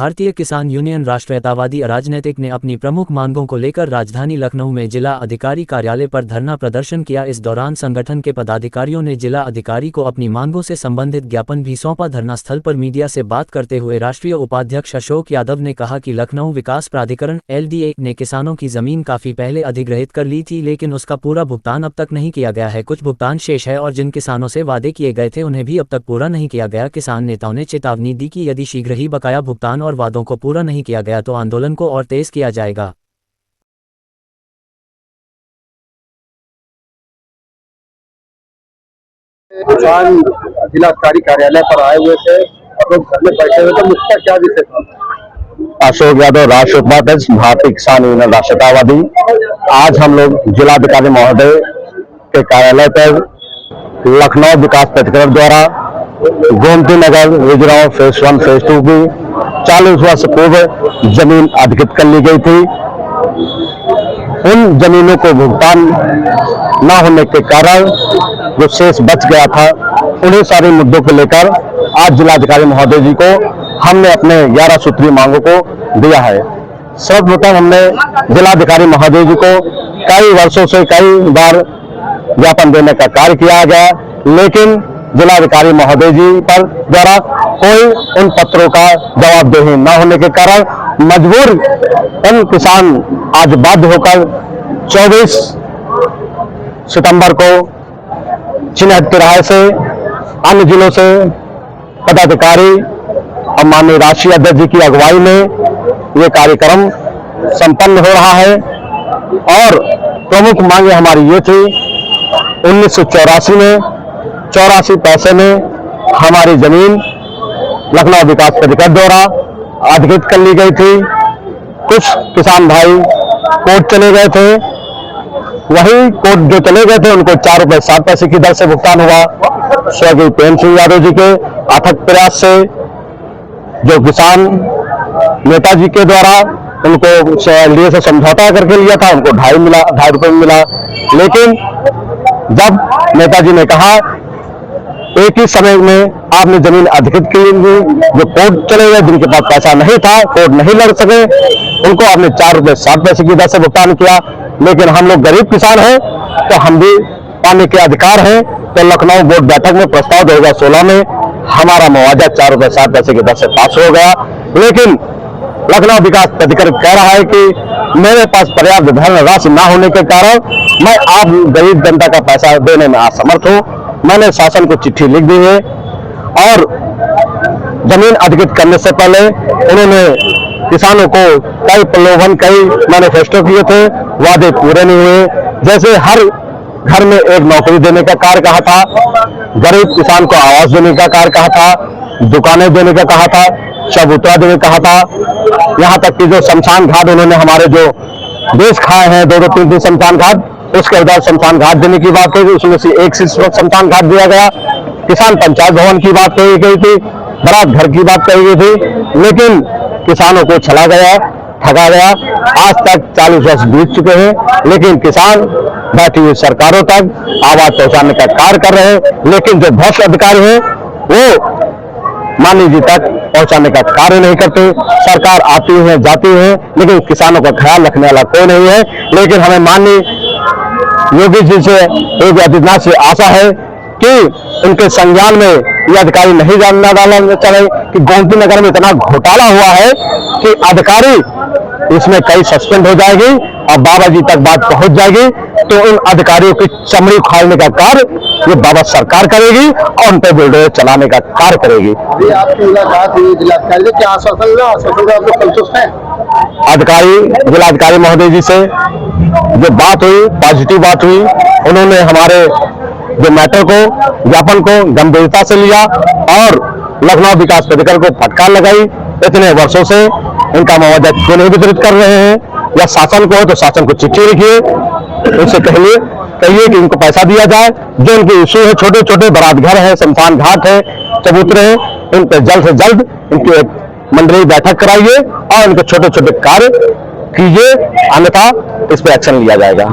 भारतीय किसान यूनियन राष्ट्रीयतावादी राजनीतिक ने अपनी प्रमुख मांगों को लेकर राजधानी लखनऊ में जिला अधिकारी कार्यालय पर धरना प्रदर्शन किया। इस दौरान संगठन के पदाधिकारियों ने जिला अधिकारी को अपनी मांगों से संबंधित ज्ञापन भी सौंपा। धरना स्थल पर मीडिया से बात करते हुए राष्ट्रीय उपाध्यक्ष अशोक यादव ने कहा कि लखनऊ विकास प्राधिकरण LDA ने किसानों की जमीन काफी पहले अधिग्रहित कर ली थी, लेकिन उसका पूरा भुगतान अब तक नहीं किया गया है। कुछ भुगतान शेष है और जिन किसानों से वादे किए गए थे उन्हें भी अब तक पूरा नहीं किया गया। किसान नेताओं ने चेतावनी दी कि यदि शीघ्र ही बकाया भुगतान और वादों को पूरा नहीं किया गया तो आंदोलन को और तेज किया जाएगा। किसान जिलाधिकारी कार्यालय पर आए हुए थे और लोग घर में बैठे हुए थे, मुझका क्या विषय था? अशोक यादव, राष्ट्रीय उपाध्यक्ष, भारतीय किसान यूनियन राष्ट्रीयतावादी। आज हम लोग जिलाधिकारी महोदय के कार्यालय पर लखनऊ विकास प्राधिकरण द्वारा गोमती नगर रिजराव फेज 1 फेज 2 की 40 वर्ष पूर्व जमीन अधिकृत कर ली गई थी। उन जमीनों को भुगतान न होने के कारण जो शेष बच गया था, उन्हीं सारे मुद्दों को लेकर आज जिलाधिकारी महोदय जी को हमने अपने 11 सूत्रीय मांगों को दिया है। सर्वप्रथम हमने जिलाधिकारी महोदय जी को कई वर्षों से कई बार ज्ञापन देने का कार्य किया गया, लेकिन जिलाधिकारी महोदय जी पर द्वारा कोई उन पत्रों का जवाबदेही न होने के कारण मजबूर उन किसान आज बाध्य होकर 24 सितंबर को चिन्हित तिराहे से अन्य जिलों से पदाधिकारी और माननीय राष्ट्रीय अध्यक्ष जी की अगुवाई में ये कार्यक्रम संपन्न हो रहा है। और प्रमुख मांगे हमारी ये थी, 1984 में 84 पैसे में हमारी जमीन लखनऊ विकास प्राधिकरण द्वारा अधिकृत कर ली गई थी। कुछ किसान भाई कोर्ट चले गए थे, वही कोर्ट जो चले गए थे उनको 4 रुपए 7 पैसे की दर से भुगतान हुआ। स्वर्गीय प्रेम सिंह यादव जी के अथक प्रयास से जो किसान नेताजी के द्वारा उनको LDA से समझौता करके लिया था, उनको 2.5 रुपए मिला। लेकिन जब नेताजी ने कहा एक ही समय में आपने जमीन अधिकृत की, जो कोर्ट चले गए जिनके पास पैसा नहीं था, कोर्ट नहीं लड़ सके, उनको आपने 4 रुपए 7 पैसे की दर से भुगतान किया। लेकिन हम लोग गरीब किसान हैं तो हम भी पाने के अधिकार हैं। तो लखनऊ बोर्ड बैठक में प्रस्ताव 2016 में हमारा मुआवजा 4 रुपए 7 पैसे की दर से पास हो गया। लेकिन लखनऊ विकास प्राधिकरण कह रहा है कि मेरे पास पर्याप्त धन राशि न होने के कारण मैं आप गरीब जनता का पैसा देने में असमर्थ हूं। मैंने शासन को चिट्ठी लिख दी है और जमीन अधिकृत करने से पहले उन्होंने किसानों को कई प्रलोभन, कई मैनिफेस्टो किए थे, वादे पूरे नहीं हुए। जैसे हर घर में एक नौकरी देने का कार्य कहा था, गरीब किसान को आवास देने का कार्य कहा था, दुकानें देने का कहा था, चबूतरा देने का कहा था। यहाँ तक कि जो शमशान घाट उन्होंने हमारे जो देश खाए हैं 2-2, 3-3 शमशान घाट, उसके बाद शमशान घाट देने की बात कही, उसमें से एक शमशान घाट दिया गया। किसान पंचायत भवन की बात कही गई थी, बारात घर की बात कही गई थी, लेकिन किसानों को छला गया, ठगा गया। आज तक 40 वर्ष बीत चुके हैं, लेकिन किसान बैठी हुई सरकारों तक आवाज पहुंचाने का कार्य कर रहे हैं, लेकिन जो भ्रष्ट अधिकारी हैं वो माननीय जी तक पहुंचाने का कार्य नहीं करते। सरकार आती है जाती है, लेकिन किसानों का ख्याल रखने वाला कोई नहीं है। लेकिन हमें माननीय योगी जी से, योगी आदित्यनाथ से आशा है कि उनके संज्ञान में ये अधिकारी नहीं जानना डालना चाहिए कि गोमती नगर में इतना घोटाला हुआ है कि अधिकारी इसमें कई सस्पेंड हो जाएगी और बाबा जी तक बात पहुंच जाएगी, तो उन अधिकारियों की चमड़ी उखाड़ने का कार्य ये बाबा सरकार करेगी और उन पर बुलडोजर चलाने का कार्य करेगी। आपकी मुलाकात हुई जिलाधिकारी से, क्या आश्वासन मिला? आश्वासन से आप लोग संतुष्ट हैं? जिलाधिकारी महोदय जी से जो बात हुई, पॉजिटिव बात हुई। उन्होंने हमारे जो मैटर को, ज्ञापन को गंभीरता से लिया और लखनऊ विकास प्राधिकरण को फटकार लगाई। इतने वर्षों से इनका मुआवजा क्यों नहीं वितरित कर रहे हैं, या शासन को हो तो शासन को चिट्ठी लिखिए, उससे कहिए कि इनको पैसा दिया जाए। जो इनके इशू है, छोटे छोटे बारात घर है, शमशान घाट है, चबूतरे हैं, इन पर जल्द से जल्द इनकी एक मंडली बैठक कराइए और इनके छोटे छोटे कार्य कीजिए, अन्यथा इस पर एक्शन लिया जाएगा।